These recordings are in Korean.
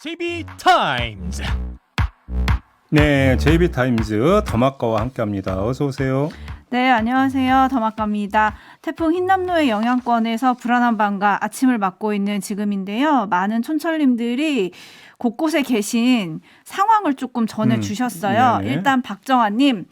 JB타임즈. 네, JB타임즈 더마카와 함께합니다. 어서 오세요. 네, 안녕하세요. 더마카입니다. 태풍 흰남노의 영향권에서 불안한 밤과 아침을 맞고 있는 지금인데요. 많은 촌철님들이 곳곳에 계신 상황을 조금 전해주셨어요. 네네. 일단 박정아님.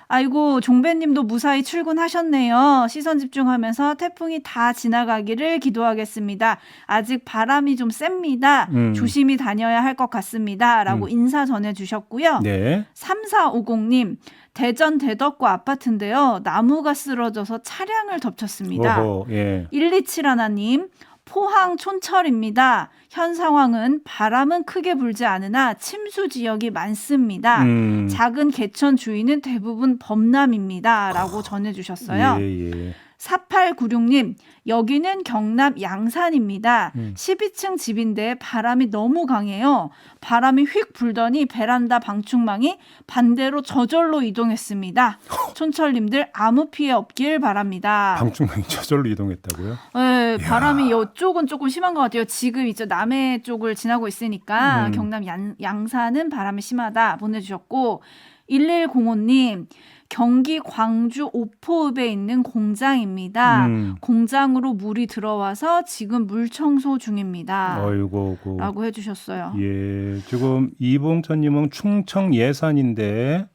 아이고 종배님도 무사히 출근하셨네요. 시선 집중하면서 태풍이 다 지나가기를 기도하겠습니다. 아직 바람이 좀 셉니다. 조심히 다녀야 할 것 같습니다. 라고 인사 전해주셨고요. 네. 3450님. 대전 대덕구 아파트인데요. 나무가 쓰러져서 차량을 덮쳤습니다. 오호, 예. 1271님. 포항 촌철입니다. 현 상황은 바람은 크게 불지 않으나 침수 지역이 많습니다. 작은 개천 주위는 대부분 범람입니다. 라고 전해주셨어요. 예, 예. 4896님, 여기는 경남 양산입니다. 12층 집인데 바람이 너무 강해요. 바람이 휙 불더니 베란다 방충망이 반대로 저절로 이동했습니다. 촌철님들 아무 피해 없길 바랍니다. 방충망이 저절로 이동했다고요? 네, 바람이 이쪽은 조금 심한 것 같아요. 지금 이제 남해 쪽을 지나고 있으니까 경남 양산은 바람이 심하다 보내주셨고 1105님 경기 광주 오포읍에 있는 공장입니다. 공장으로 물이 들어와서 지금 물 청소 중입니다. 어이고, 라고 해주셨어요. 예, 지금 이봉천님은 충청 예산인데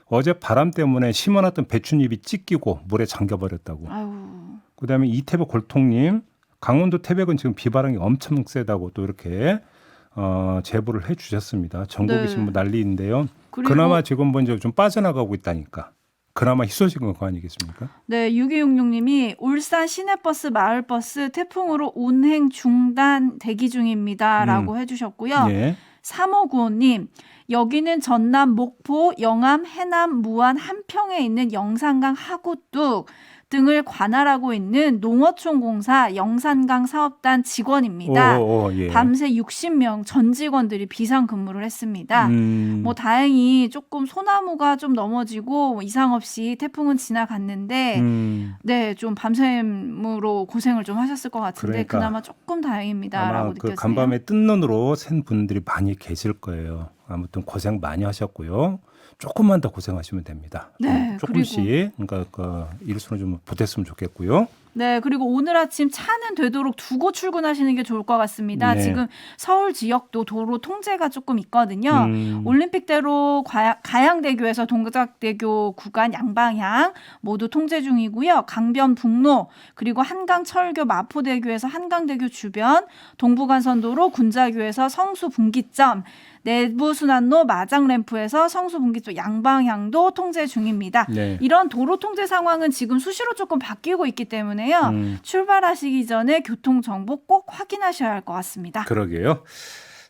어제 바람 때문에 심어놨던 배춧잎이 찢기고 물에 잠겨버렸다고. 아유. 그다음에 이태백 골통님, 강원도 태백은 지금 비바람이 엄청 세다고 또 이렇게 제보를 해주셨습니다. 전국이 네. 지금 뭐 난리인데요. 그리고 그나마 지금 먼저 좀 빠져나가고 있다니까. 그나마 희소식은 그거 아니겠습니까? 네, 6266님이 울산 시내버스 마을버스 태풍으로 운행 중단 대기 중입니다. 라고 해주셨고요. 예. 3595님, 여기는 전남 목포, 영암, 해남, 무안, 한평에 있는 영산강 하구뚝 등을 관할하고 있는 농어촌공사 영산강 사업단 직원입니다. 예. 밤새 60명 전 직원들이 비상근무를 했습니다. 뭐 다행히 조금 소나무가 좀 넘어지고 이상 없이 태풍은 지나갔는데 네, 좀 밤샘으로 고생을 좀 하셨을 것 같은데 그러니까 그나마 조금 다행입니다라고 아마 그 느껴지네요. 간밤에 뜬 눈으로 샌 분들이 많이 계실 거예요. 아무튼 고생 많이 하셨고요. 조금만 더 고생하시면 됩니다. 네, 조금씩 그러니까 그 일수는 좀 보탰으면 좋겠고요. 네, 그리고 오늘 아침 차는 되도록 두고 출근하시는 게 좋을 것 같습니다. 네. 지금 서울 지역도 도로 통제가 조금 있거든요. 올림픽대로 가양대교에서 동작대교 구간 양방향 모두 통제 중이고요. 강변북로 그리고 한강철교 마포대교에서 한강대교 주변, 동부간선도로 군자교에서 성수분기점, 내부순환로 마장램프에서 성수분기점 양방향도 통제 중입니다. 네. 이런 도로 통제 상황은 지금 수시로 조금 바뀌고 있기 때문에요. 출발하시기 전에 교통정보 꼭 확인하셔야 할 것 같습니다. 그러게요.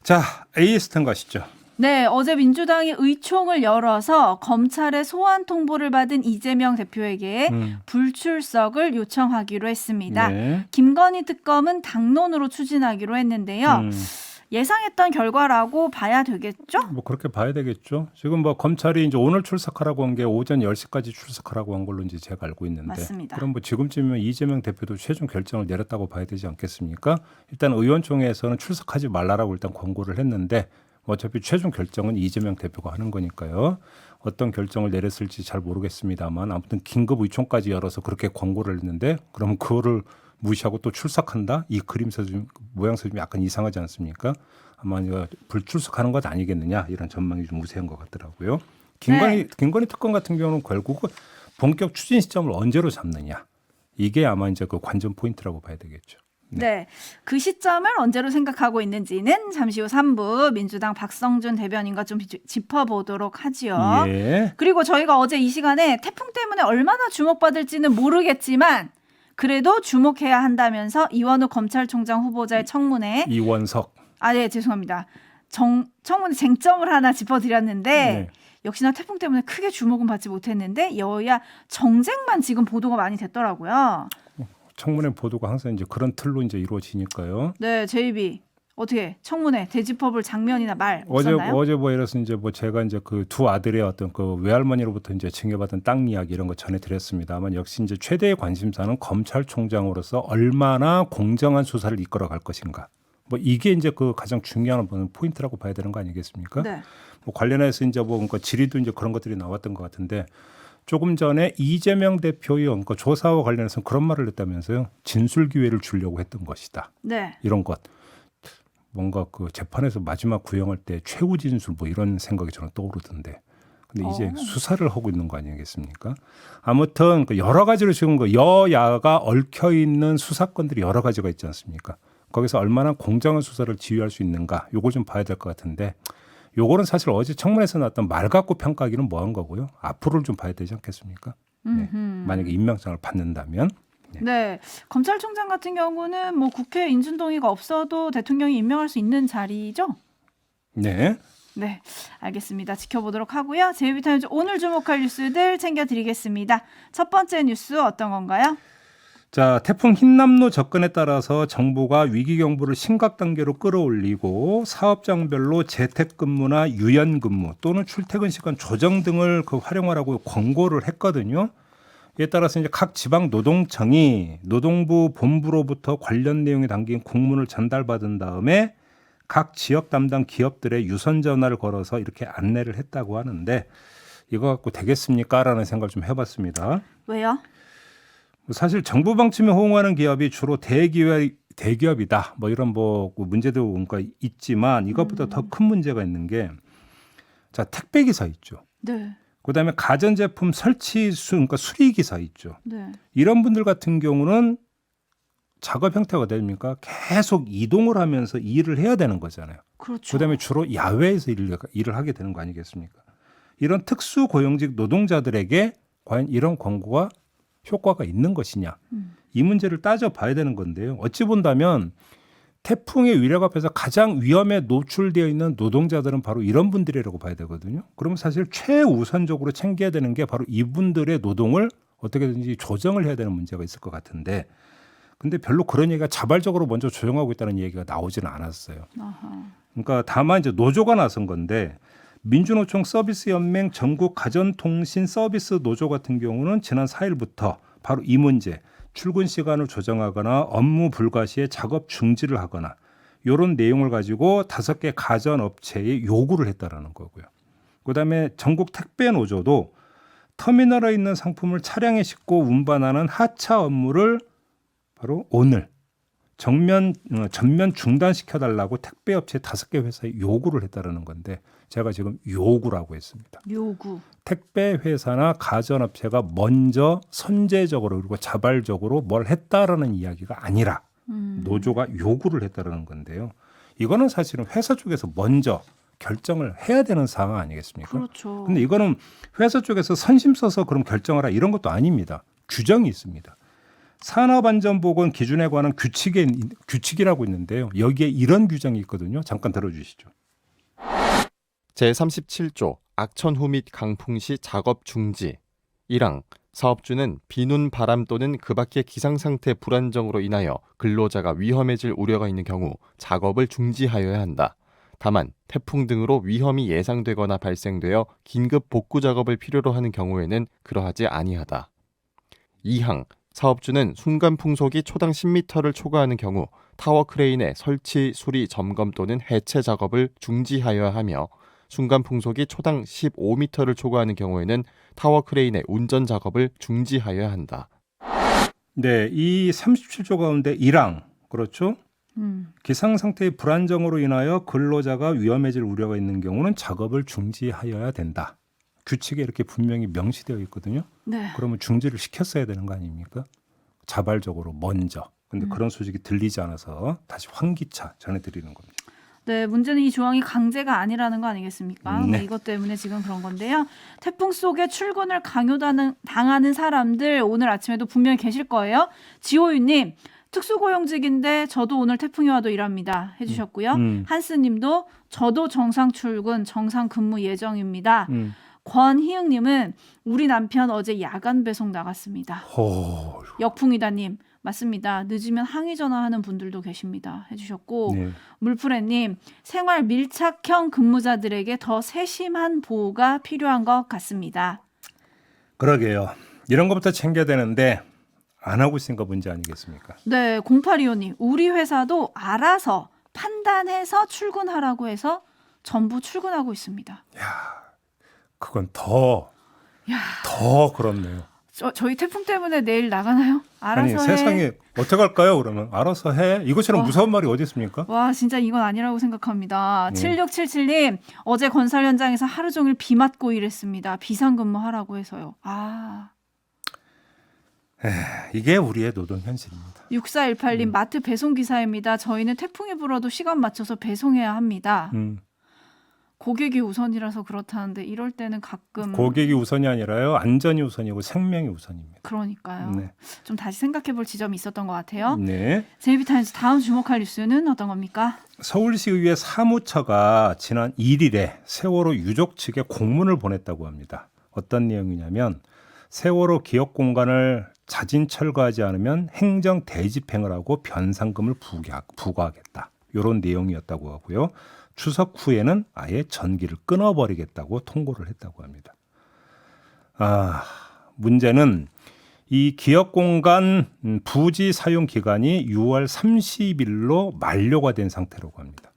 자, AS탄 가시죠. 네, 어제 민주당이 의총을 열어서 검찰의 소환 통보를 받은 이재명 대표에게 불출석을 요청하기로 했습니다. 네. 김건희 특검은 당론으로 추진하기로 했는데요. 예상했던 결과라고 봐야 되겠죠? 뭐 그렇게 봐야 되겠죠. 지금 뭐 검찰이 이제 오늘 출석하라고 한 게 오전 10시까지 출석하라고 한 걸로 이제 제가 알고 있는데. 맞습니다. 그럼 뭐 지금쯤이면 이재명 대표도 최종 결정을 내렸다고 봐야 되지 않겠습니까? 일단 의원총회에서는 출석하지 말라라고 일단 권고를 했는데 어차피 최종 결정은 이재명 대표가 하는 거니까요. 어떤 결정을 내렸을지 잘 모르겠습니다만 아무튼 긴급 의총까지 열어서 그렇게 권고를 했는데 그럼 그거를 무시하고 또 출석한다? 이 그림서 좀 모양새 좀 약간 이상하지 않습니까? 아마 불출석하는 것 아니겠느냐 이런 전망이 좀 우세한 것 같더라고요. 김건희 특검 같은 경우는 결국은 본격 추진 시점을 언제로 잡느냐 이게 아마 이제 그 관전 포인트라고 봐야 되겠죠. 네. 그 시점을 언제로 생각하고 있는지는 잠시 후 3부 민주당 박성준 대변인과 좀 짚어보도록 하지요. 예. 그리고 저희가 어제 이 시간에 태풍 때문에 얼마나 주목받을지는 모르겠지만 그래도 주목해야 한다면서 이원우 검찰총장 후보자의 청문회 이원석. 네, 죄송합니다. 청문회 쟁점을 하나 짚어드렸는데 네. 역시나 태풍 때문에 크게 주목은 받지 못했는데 여야 정쟁만 지금 보도가 많이 됐더라고요. 청문회 보도가 항상 이제 그런 틀로 이제 이루어지니까요. 네, JB 어떻게 청문회 되짚어볼 장면이나 말 없었나요? 어제 뭐 이래서 이제 뭐 제가 이제 그 두 아들의 어떤 그 외할머니로부터 이제 증여받은 땅 이야기 이런 거 전해드렸습니다만 역시 이제 최대의 관심사는 검찰총장으로서 얼마나 공정한 수사를 이끌어갈 것인가. 뭐 이게 이제 그 가장 중요한 포인트라고 봐야 되는 거 아니겠습니까? 네. 뭐 관련해서 이제 뭐 그러니까 질의도 이제 그런 것들이 나왔던 것 같은데 조금 전에 이재명 대표의 그러니까 조사와 관련해서 그런 말을 했다면서요. 진술 기회를 주려고 했던 것이다. 네. 이런 것. 뭔가 그 재판에서 마지막 구형할 때 최후 진술 뭐 이런 생각이 저는 떠오르던데. 근데 이제 수사를 하고 있는 거 아니겠습니까? 아무튼 그 여러 가지로 지금 그 여야가 얽혀 있는 수사건들이 여러 가지가 있지 않습니까? 거기서 얼마나 공정한 수사를 지휘할 수 있는가, 요거 좀 봐야 될 것 같은데, 요거는 사실 어제 청문회에서 나왔던 말 갖고 평가하기는 뭐한 거고요. 앞으로를 좀 봐야 되지 않겠습니까? 네. 만약에 임명장을 받는다면. 네. 검찰총장 같은 경우는 뭐 국회 인준 동의가 없어도 대통령이 임명할 수 있는 자리죠? 네. 네, 알겠습니다. 지켜보도록 하고요. 제이비타임즈 오늘 주목할 뉴스들 챙겨드리겠습니다. 첫 번째 뉴스 어떤 건가요? 자, 태풍 흰남노 접근에 따라서 정부가 위기경보를 심각 단계로 끌어올리고 사업장별로 재택근무나 유연근무 또는 출퇴근 시간 조정 등을 활용하라고 권고를 했거든요. 이에 따라서 이제 각 지방 노동청이 노동부 본부로부터 관련 내용이 담긴 공문을 전달받은 다음에 각 지역 담당 기업들의 유선 전화를 걸어서 이렇게 안내를 했다고 하는데 이거 갖고 되겠습니까? 라는 생각을 좀 해봤습니다. 왜요? 사실 정부 방침에 호응하는 기업이 주로 대기업이다. 뭐 이런 뭐 문제도 뭔가 있지만 이것보다 더 큰 문제가 있는 게 자, 택배 기사 있죠. 네. 그다음에 가전제품 그러니까 수리 기사 있죠. 네. 이런 분들 같은 경우는 작업 형태가 됩니까? 계속 이동을 하면서 일을 해야 되는 거잖아요. 그렇죠. 그다음에 주로 야외에서 일을 하게 되는 거 아니겠습니까? 이런 특수 고용직 노동자들에게 과연 이런 권고가 효과가 있는 것이냐? 이 문제를 따져봐야 되는 건데요. 어찌 본다면 태풍의 위력 앞에서 가장 위험에 노출되어 있는 노동자들은 바로 이런 분들이라고 봐야 되거든요. 그러면 사실 최우선적으로 챙겨야 되는 게 바로 이분들의 노동을 어떻게든지 조정을 해야 되는 문제가 있을 것 같은데 근데 별로 그런 얘기가 자발적으로 먼저 조정하고 있다는 얘기가 나오지는 않았어요. 아하. 그러니까 다만 이제 노조가 나선 건데 민주노총 서비스연맹 전국 가전통신 서비스 노조 같은 경우는 지난 4일부터 바로 이 문제 출근 시간을 조정하거나 업무 불가 시에 작업 중지를 하거나 이런 내용을 가지고 5개 가전업체에 요구를 했다라는 거고요. 그다음에 전국 택배 노조도 터미널에 있는 상품을 차량에 싣고 운반하는 하차 업무를 바로 오늘 전면 중단시켜달라고 택배업체 5개 회사에 요구를 했다라는 건데 제가 지금 요구라고 했습니다. 요구. 택배 회사나 가전업체가 먼저 선제적으로 그리고 자발적으로 뭘 했다라는 이야기가 아니라 노조가 요구를 했다라는 건데요. 이거는 사실은 회사 쪽에서 먼저 결정을 해야 되는 상황 아니겠습니까? 그렇죠. 근데 이거는 회사 쪽에서 선심 써서 그럼 결정하라 이런 것도 아닙니다. 규정이 있습니다. 산업안전보건 기준에 관한 규칙이라고 있는데요. 여기에 이런 규정이 있거든요. 잠깐 들어주시죠. 제37조 악천후 및 강풍 시 작업 중지 1항 사업주는 비눈 바람 또는 그 밖의 기상상태 불안정으로 인하여 근로자가 위험해질 우려가 있는 경우 작업을 중지하여야 한다. 다만 태풍 등으로 위험이 예상되거나 발생되어 긴급 복구 작업을 필요로 하는 경우에는 그러하지 아니하다. 2항 사업주는 순간 풍속이 초당 10m를 초과하는 경우 타워 크레인의 설치, 수리, 점검 또는 해체 작업을 중지하여야 하며 순간 풍속이 초당 15m를 초과하는 경우에는 타워 크레인의 운전 작업을 중지하여야 한다. 네, 이 37조 가운데 1항 그렇죠? 기상 상태의 불안정으로 인하여 근로자가 위험해질 우려가 있는 경우는 작업을 중지하여야 된다. 규칙에 이렇게 분명히 명시되어 있거든요. 네. 그러면 중지를 시켰어야 되는 거 아닙니까? 자발적으로 먼저. 근데 그런 소식이 들리지 않아서 다시 환기차 전해드리는 겁니다. 네, 문제는 이 조항이 강제가 아니라는 거 아니겠습니까? 네. 이것 때문에 지금 그런 건데요. 태풍 속에 출근을 강요당하는 사람들 오늘 아침에도 분명히 계실 거예요. 지호유님, 특수고용직인데 저도 오늘 태풍이 와도 일합니다 해주셨고요. 한스님도 저도 정상 출근, 정상 근무 예정입니다. 권희영님은 우리 남편 어제 야간 배송 나갔습니다. 역풍이다님 맞습니다. 늦으면 항의 전화하는 분들도 계십니다 해주셨고 네. 물프레님 생활 밀착형 근무자들에게 더 세심한 보호가 필요한 것 같습니다. 그러게요. 이런 것부터 챙겨야 되는데 안 하고 있으니까 문제 아니겠습니까? 네, 0825님 우리 회사도 알아서 판단해서 출근하라고 해서 전부 출근하고 있습니다. 그건 더 그렇네요. 저희 태풍 때문에 내일 나가나요? 알아서 아니 해. 세상에 어떡할까요? 그러면 알아서 해. 이것처럼 무서운 말이 어디 있습니까? 와 진짜 이건 아니라고 생각합니다. 네. 7677님 어제 건설 현장에서 하루 종일 비 맞고 일했습니다. 비상근무하라고 해서요. 이게 우리의 노동 현실입니다. 6418님 마트 배송 기사입니다. 저희는 태풍이 불어도 시간 맞춰서 배송해야 합니다. 고객이 우선이라서 그렇다는데 이럴 때는 가끔 고객이 우선이 아니라요. 안전이 우선이고 생명이 우선입니다. 그러니까요. 네. 좀 다시 생각해볼 지점이 있었던 것 같아요. 네. 제이비타임즈 다음 주목할 뉴스는 어떤 겁니까? 서울시의회 사무처가 지난 1일에 세월호 유족 측에 공문을 보냈다고 합니다. 어떤 내용이냐면 세월호 기억 공간을 자진 철거하지 않으면 행정 대집행을 하고 변상금을 부과하겠다. 이런 내용이었다고 하고요. 추석 후에는 아예 전기를 끊어버리겠다고 통보를 했다고 합니다. 문제는 이 기업공간 부지 사용 기간이 6월 30일로 만료가 된 상태라고 합니다.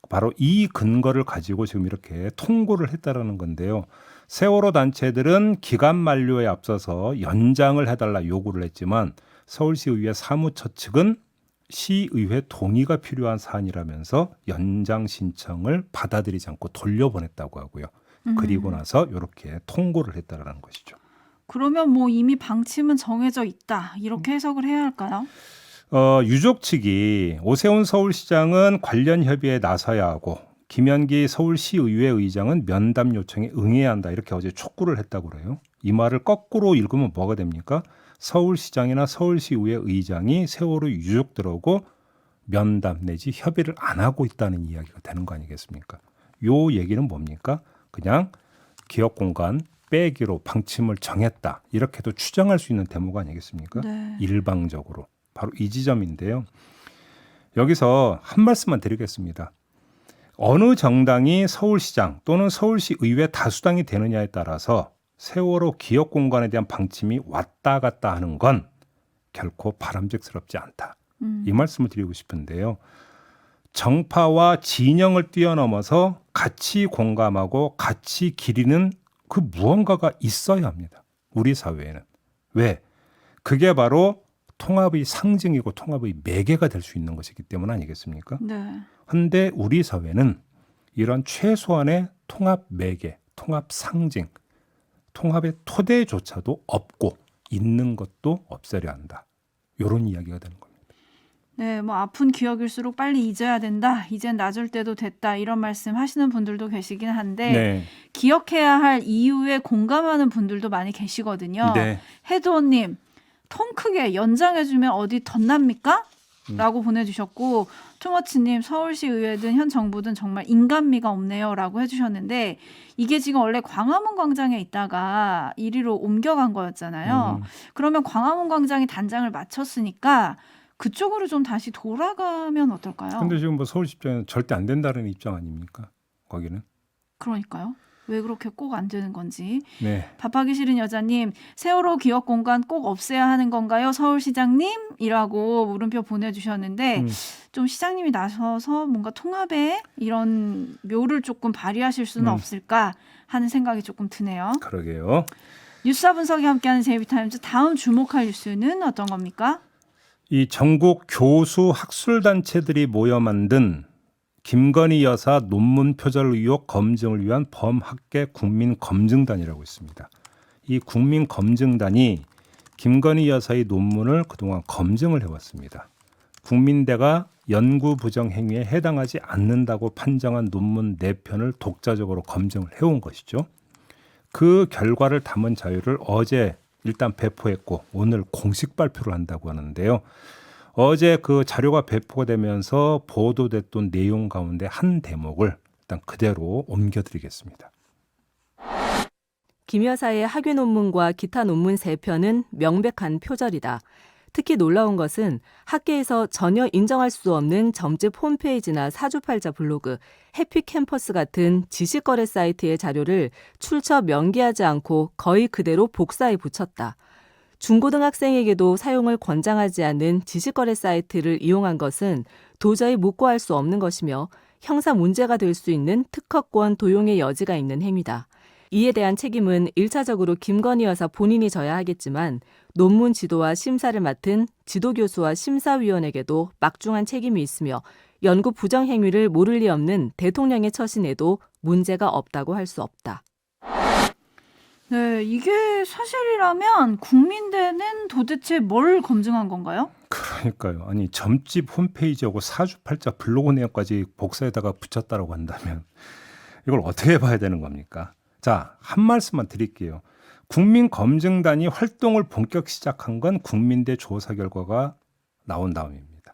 바로 이 근거를 가지고 지금 이렇게 통고를 했다라는 건데요. 세월호 단체들은 기간 만료에 앞서서 연장을 해달라 요구를 했지만 서울시의회 사무처 측은 시의회 동의가 필요한 사안이라면서 연장 신청을 받아들이지 않고 돌려보냈다고 하고요. 그리고 나서 이렇게 통고를 했다라는 것이죠. 그러면 뭐 이미 방침은 정해져 있다 이렇게 해석을 해야 할까요? 유족 측이 오세훈 서울시장은 관련 협의에 나서야 하고 김현기 서울시의회 의장은 면담 요청에 응해야 한다 이렇게 어제 촉구를 했다고 그래요. 이 말을 거꾸로 읽으면 뭐가 됩니까? 서울시장이나 서울시의회 의장이 세월호 유족들하고 면담 내지 협의를 안 하고 있다는 이야기가 되는 거 아니겠습니까? 요 얘기는 뭡니까? 그냥 기업공간 빼기로 방침을 정했다. 이렇게도 추정할 수 있는 대목 아니겠습니까? 네. 일방적으로. 바로 이 지점인데요. 여기서 한 말씀만 드리겠습니다. 어느 정당이 서울시장 또는 서울시의회 다수당이 되느냐에 따라서 세월호 기억 공간에 대한 방침이 왔다 갔다 하는 건 결코 바람직스럽지 않다. 이 말씀을 드리고 싶은데요. 정파와 진영을 뛰어넘어서 같이 공감하고 같이 기리는 그 무언가가 있어야 합니다. 우리 사회에는. 왜? 그게 바로 통합의 상징이고 통합의 매개가 될 수 있는 것이기 때문 아니겠습니까? 네. 그런데 우리 사회는 이런 최소한의 통합 매개, 통합 상징, 통합의 토대조차도 없고 있는 것도 없애려 한다. 이런 이야기가 되는 겁니다. 네, 뭐 아픈 기억일수록 빨리 잊어야 된다. 이젠 놔줄 때도 됐다. 이런 말씀 하시는 분들도 계시긴 한데 네. 기억해야 할 이유에 공감하는 분들도 많이 계시거든요. 네. 해도님, 통 크게 연장해주면 어디 덧납니까? 라고 보내주셨고 투머치님 서울시 의회든 현 정부든 정말 인간미가 없네요 라고 해주셨는데 이게 지금 원래 광화문 광장에 있다가 이리로 옮겨간 거였잖아요. 그러면 광화문 광장이 단장을 마쳤으니까 그쪽으로 좀 다시 돌아가면 어떨까요? 근데 지금 뭐 서울시 입장에는 절대 안 된다는 입장 아닙니까? 거기는. 그러니까요. 왜 그렇게 꼭 안 되는 건지. 네. 밥하기 싫은 여자님 세월호 기억 공간 꼭 없애야 하는 건가요? 서울시장님? 이라고 물음표 보내주셨는데 좀 시장님이 나서서 뭔가 통합에 이런 묘를 조금 발휘하실 수는 없을까 하는 생각이 조금 드네요. 그러게요. 뉴스와 분석이 함께하는 제이비타임즈 다음 주목할 뉴스는 어떤 겁니까? 이 전국 교수 학술단체들이 모여 만든 김건희 여사 논문 표절 의혹 검증을 위한 범학계 국민검증단이라고 있습니다. 이 국민검증단이 김건희 여사의 논문을 그동안 검증을 해왔습니다. 국민대가 연구 부정 행위에 해당하지 않는다고 판정한 논문 4편을 독자적으로 검증을 해온 것이죠. 그 결과를 담은 자료를 어제 일단 배포했고 오늘 공식 발표를 한다고 하는데요. 어제 그 자료가 배포가 되면서 보도됐던 내용 가운데 한 대목을 일단 그대로 옮겨드리겠습니다. 김 여사의 학위 논문과 기타 논문 3편은 명백한 표절이다. 특히 놀라운 것은 학계에서 전혀 인정할 수 없는 점집 홈페이지나 사주팔자 블로그, 해피캠퍼스 같은 지식거래 사이트의 자료를 출처 명기하지 않고 거의 그대로 복사해 붙였다. 중고등학생에게도 사용을 권장하지 않는 지식거래 사이트를 이용한 것은 도저히 묵고할 수 없는 것이며 형사 문제가 될 수 있는 특허권 도용의 여지가 있는 행위다. 이에 대한 책임은 1차적으로 김건희 여사 본인이 져야 하겠지만 논문 지도와 심사를 맡은 지도교수와 심사위원에게도 막중한 책임이 있으며 연구 부정 행위를 모를 리 없는 대통령의 처신에도 문제가 없다고 할 수 없다. 네, 이게 사실이라면 국민대는 도대체 뭘 검증한 건가요? 그러니까요. 아니 점집 홈페이지하고 사주팔자 블로그 내용까지 복사에다가 붙였다라고 한다면 이걸 어떻게 봐야 되는 겁니까? 자, 한 말씀만 드릴게요. 국민검증단이 활동을 본격 시작한 건 국민대 조사 결과가 나온 다음입니다.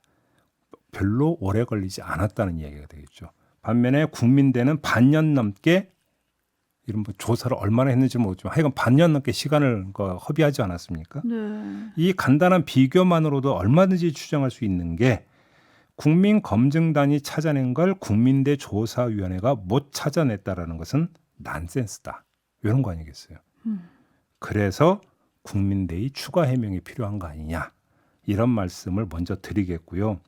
별로 오래 걸리지 않았다는 이야기가 되겠죠. 반면에 국민대는 반년 넘게 이런 뭐 조사를 얼마나 했는지 모르지만 하여간 반년 넘게 시간을 허비하지 않았습니까? 네. 이 간단한 비교만으로도 얼마든지 추정할 수 있는 게 국민검증단이 찾아낸 걸 국민대 조사위원회가 못 찾아냈다라는 것은 난센스다. 이런 거 아니겠어요? 그래서 국민대의 추가 해명이 필요한 거 아니냐. 이런 말씀을 먼저 드리겠고요.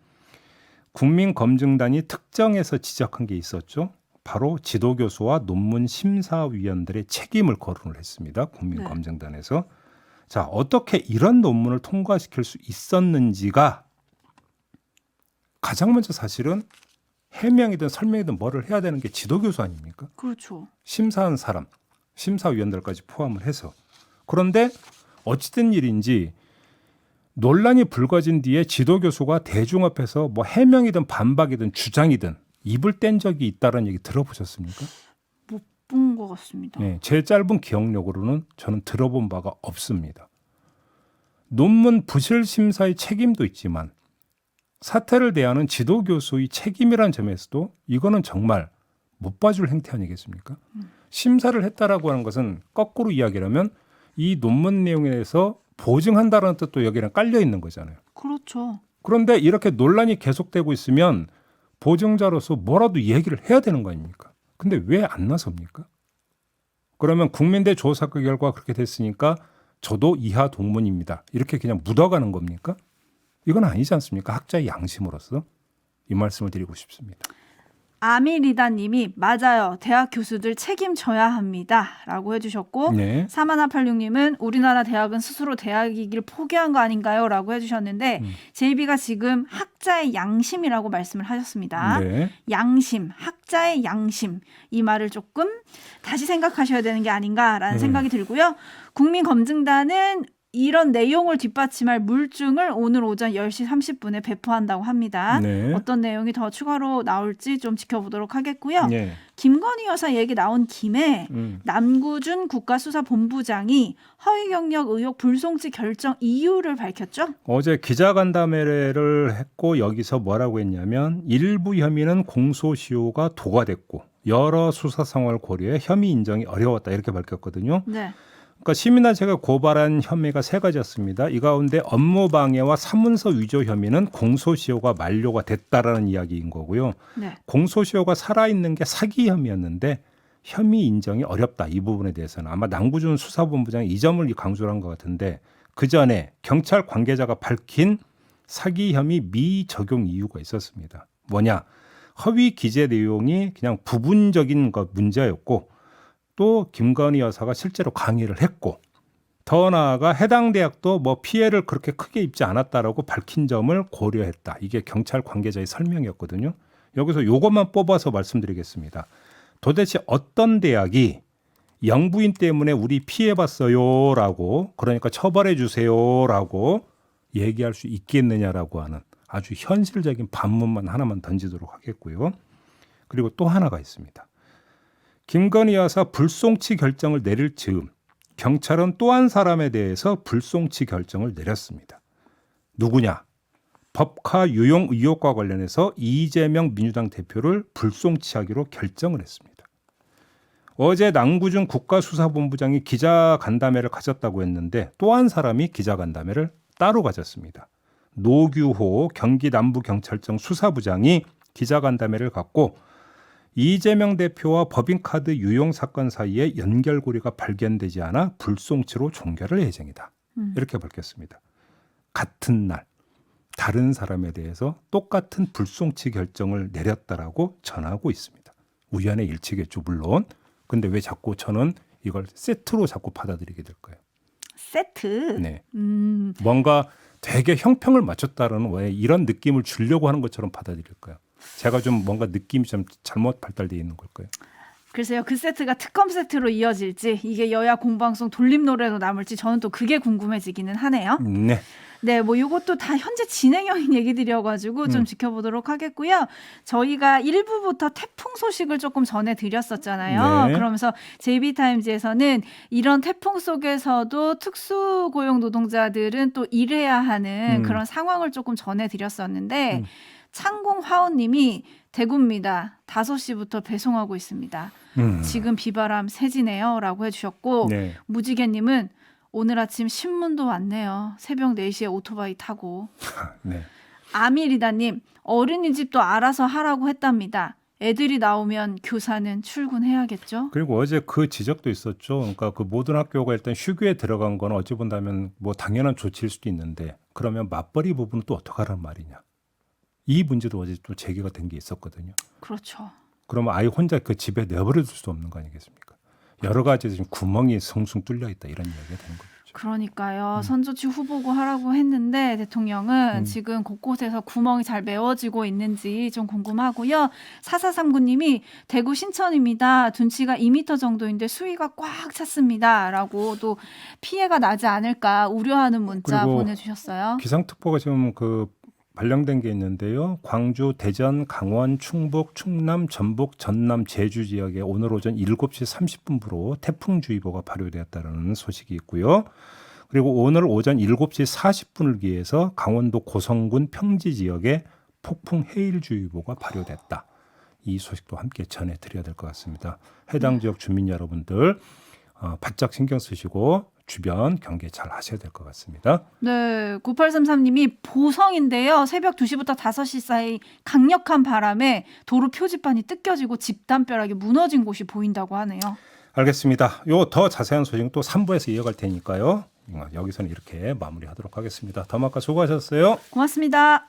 국민검증단이 특정해서 지적한 게 있었죠. 바로 지도교수와 논문 심사위원들의 책임을 거론을 했습니다. 국민검증단에서. 자, 어떻게 이런 논문을 통과시킬 수 있었는지가 가장 먼저 사실은 해명이든 설명이든 뭐를 해야 되는 게 지도교수 아닙니까? 그렇죠. 심사한 사람, 심사위원들까지 포함을 해서. 그런데 어찌된 일인지 논란이 불거진 뒤에 지도교수가 대중 앞에서 뭐 해명이든 반박이든 주장이든 입을 뗀 적이 있다는 얘기 들어보셨습니까? 못 본 것 같습니다. 네, 제 짧은 기억력으로는 저는 들어본 바가 없습니다. 논문 부실 심사의 책임도 있지만 사태를 대하는 지도교수의 책임이라는 점에서도 이거는 정말 못 봐줄 행태 아니겠습니까? 심사를 했다라고 하는 것은 거꾸로 이야기하면 이 논문 내용에 대해서 보증한다는 뜻도 여기랑 깔려 있는 거잖아요. 그렇죠. 그런데 이렇게 논란이 계속되고 있으면 보증자로서 뭐라도 얘기를 해야 되는 거 아닙니까? 근데 왜 안 나섭니까? 그러면 국민대 조사 결과 그렇게 됐으니까 저도 이하 동문입니다. 이렇게 그냥 묻어가는 겁니까? 이건 아니지 않습니까? 학자의 양심으로서 이 말씀을 드리고 싶습니다. 아미리다님이 맞아요. 대학 교수들 책임져야 합니다. 라고 해주셨고 네. 사마나팔육님은 우리나라 대학은 스스로 대학이길 포기한 거 아닌가요? 라고 해주셨는데 제이비가 지금 학자의 양심이라고 말씀을 하셨습니다. 네. 양심, 학자의 양심 이 말을 조금 다시 생각하셔야 되는 게 아닌가라는 생각이 들고요. 국민검증단은 이런 내용을 뒷받침할 물증을 오늘 오전 10시 30분에 배포한다고 합니다. 네. 어떤 내용이 더 추가로 나올지 좀 지켜보도록 하겠고요. 네. 김건희 여사 얘기 나온 김에 남구준 국가수사본부장이 허위 경력 의혹 불송치 결정 이유를 밝혔죠. 어제 기자간담회를 했고 여기서 뭐라고 했냐면 일부 혐의는 공소시효가 도과됐고 여러 수사 상황을 고려해 혐의 인정이 어려웠다 이렇게 밝혔거든요. 네. 그러니까 시민단체가 고발한 혐의가 세 가지였습니다. 이 가운데 업무방해와 사문서 위조 혐의는 공소시효가 만료가 됐다라는 이야기인 거고요. 네. 공소시효가 살아있는 게 사기 혐의였는데 혐의 인정이 어렵다. 이 부분에 대해서는 아마 남구준 수사본부장이 이 점을 강조를 한 것 같은데 그 전에 경찰 관계자가 밝힌 사기 혐의 미적용 이유가 있었습니다. 뭐냐? 허위 기재 내용이 그냥 부분적인 것 문제였고 또 김건희 여사가 실제로 강의를 했고 더 나아가 해당 대학도 뭐 피해를 그렇게 크게 입지 않았다라고 밝힌 점을 고려했다. 이게 경찰 관계자의 설명이었거든요. 여기서 이것만 뽑아서 말씀드리겠습니다. 도대체 어떤 대학이 영부인 때문에 우리 피해봤어요라고 그러니까 처벌해 주세요라고 얘기할 수 있겠느냐라고 하는 아주 현실적인 반문만 하나만 던지도록 하겠고요. 그리고 또 하나가 있습니다. 김건희 여사 불송치 결정을 내릴 즈음 경찰은 또 한 사람에 대해서 불송치 결정을 내렸습니다. 누구냐? 법카 유용 의혹과 관련해서 이재명 민주당 대표를 불송치하기로 결정을 했습니다. 어제 남구준 국가수사본부장이 기자간담회를 가졌다고 했는데 또 한 사람이 기자간담회를 따로 가졌습니다. 노규호 경기남부경찰청 수사부장이 기자간담회를 갖고 이재명 대표와 법인카드 유용 사건 사이에 연결고리가 발견되지 않아 불송치로 종결할 예정이다. 이렇게 밝혔습니다. 같은 날 다른 사람에 대해서 똑같은 불송치 결정을 내렸다라고 전하고 있습니다. 우연의 일치겠죠, 물론. 근데 왜 자꾸 저는 이걸 세트로 자꾸 받아들이게 될까요? 세트. 네. 음. 뭔가 되게 형평을 맞췄다는 왜 이런 느낌을 주려고 하는 것처럼 받아들일까요? 제가 좀 뭔가 느낌이 좀 잘못 발달되어 있는 걸까요? 글쎄요. 그 세트가 특검 세트로 이어질지 이게 여야 공방송 돌림 노래로 남을지 저는 또 그게 궁금해지기는 하네요. 네. 네, 뭐 이것도 다 현재 진행형인 얘기들이어가지고 좀 지켜보도록 하겠고요. 저희가 1부부터 태풍 소식을 조금 전해드렸었잖아요. 네. 그러면서 JB타임즈에서는 이런 태풍 속에서도 특수고용 노동자들은 또 일해야 하는 그런 상황을 조금 전해드렸었는데 창공 화원님이 대구입니다. 5시부터 배송하고 있습니다. 지금 비바람 세지네요. 라고 해주셨고 네. 무지개님은 오늘 아침 신문도 왔네요. 새벽 4시에 오토바이 타고. 네. 아미리다님, 어린이집도 알아서 하라고 했답니다. 애들이 나오면 교사는 출근해야겠죠? 그리고 어제 그 지적도 있었죠. 그러니까 그 모든 학교가 일단 휴교에 들어간 건 어찌 본다면 뭐 당연한 조치일 수도 있는데 그러면 맞벌이 부분은 또 어떡하란 말이냐. 이 문제도 어제 또 제기가 된 게 있었거든요. 그렇죠. 그러면 아이 혼자 그 집에 내버려 둘 수 없는 거 아니겠습니까? 여러 가지 지금 구멍이 숭숭 뚫려 있다 이런 이야기가 되는 거죠. 그러니까요. 선조치 후보고 하라고 했는데 대통령은 음. 지금 곳곳에서 구멍이 잘 메워지고 있는지 좀 궁금하고요. 4439님이 대구 신천입니다. 둔치가 2m 정도인데 수위가 꽉 찼습니다. 라고 또 피해가 나지 않을까 우려하는 문자 그리고 보내주셨어요. 기상특보가 지금 그 발령된 게 있는데요. 광주, 대전, 강원, 충북, 충남, 전북, 전남, 제주 지역에 오늘 오전 7시 30분부로 태풍주의보가 발효되었다는 소식이 있고요. 그리고 오늘 오전 7시 40분을 기해서 강원도 고성군 평지 지역에 폭풍 해일주의보가 발효됐다. 이 소식도 함께 전해드려야 될 것 같습니다. 해당 지역 주민 여러분들 바짝 신경 쓰시고 주변 경계 잘 하셔야 될 것 같습니다. 네, 9833님이 보성인데요. 새벽 2시부터 5시 사이 강력한 바람에 도로 표지판이 뜯겨지고 집담벼락이 무너진 곳이 보인다고 하네요. 알겠습니다. 요 더 자세한 소식은 또 3부에서 이어갈 테니까요. 여기서는 이렇게 마무리하도록 하겠습니다. 더마카 수고하셨어요. 고맙습니다.